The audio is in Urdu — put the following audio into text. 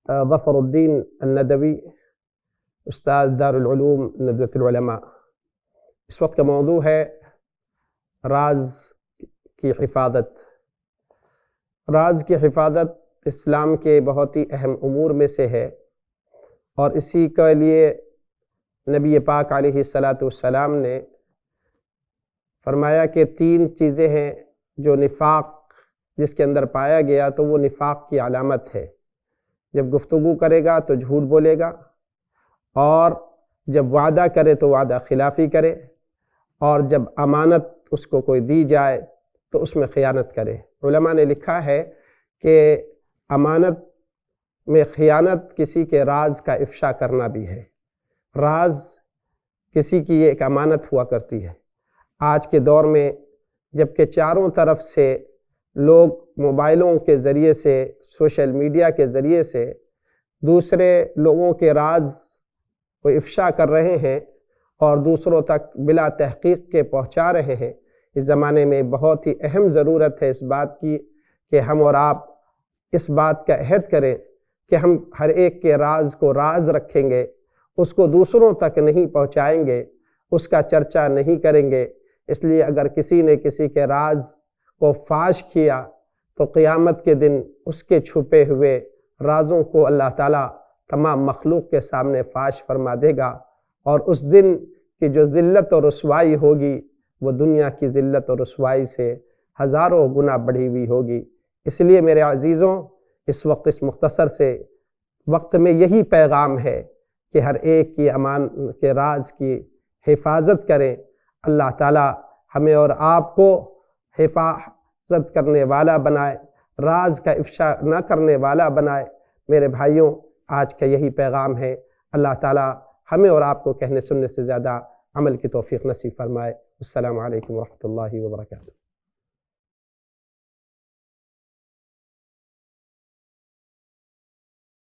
ظفر الدین الندوی، استاد دارالعلوم ندوۃ العلماء۔ اس وقت کا موضوع ہے راز کی حفاظت۔ راز کی حفاظت اسلام کے بہت ہی اہم امور میں سے ہے، اور اسی کے لیے نبی پاک علیہ السلام نے فرمایا کہ 3 چیزیں ہیں جو نفاق جس کے اندر پایا گیا تو وہ نفاق کی علامت ہے۔ جب گفتگو کرے گا تو جھوٹ بولے گا، اور جب وعدہ کرے تو وعدہ خلافی کرے، اور جب امانت اس کو کوئی دی جائے تو اس میں خیانت کرے۔ علماء نے لکھا ہے کہ امانت میں خیانت کسی کے راز کا افشا کرنا بھی ہے۔ راز کسی کی ایک امانت ہوا کرتی ہے۔ آج کے دور میں جب کہ چاروں طرف سے لوگ موبائلوں کے ذریعے سے، سوشل میڈیا کے ذریعے سے دوسرے لوگوں کے راز کو افشا کر رہے ہیں اور دوسروں تک بلا تحقیق کے پہنچا رہے ہیں، اس زمانے میں بہت ہی اہم ضرورت ہے اس بات کی کہ ہم اور آپ اس بات کا عہد کریں کہ ہم ہر ایک کے راز کو راز رکھیں گے، اس کو دوسروں تک نہیں پہنچائیں گے، اس کا چرچا نہیں کریں گے۔ اس لیے اگر کسی نے کسی کے راز کو فاش کیا تو قیامت کے دن اس کے چھپے ہوئے رازوں کو اللہ تعالیٰ تمام مخلوق کے سامنے فاش فرما دے گا، اور اس دن کی جو ذلت اور رسوائی ہوگی وہ دنیا کی ذلت اور رسوائی سے ہزاروں گنا بڑھی ہوئی ہوگی۔ اس لیے میرے عزیزوں، اس وقت اس مختصر سے وقت میں یہی پیغام ہے کہ ہر ایک کی امان کے راز کی حفاظت کریں۔ اللہ تعالیٰ ہمیں اور آپ کو حفاظت کرنے والا بنائے، راز کا افشا نہ کرنے والا بنائے۔ میرے بھائیوں، آج کا یہی پیغام ہے۔ اللہ تعالیٰ ہمیں اور آپ کو کہنے سننے سے زیادہ عمل کی توفیق نصیب فرمائے۔ السلام علیکم ورحمۃ اللہ وبرکاتہ۔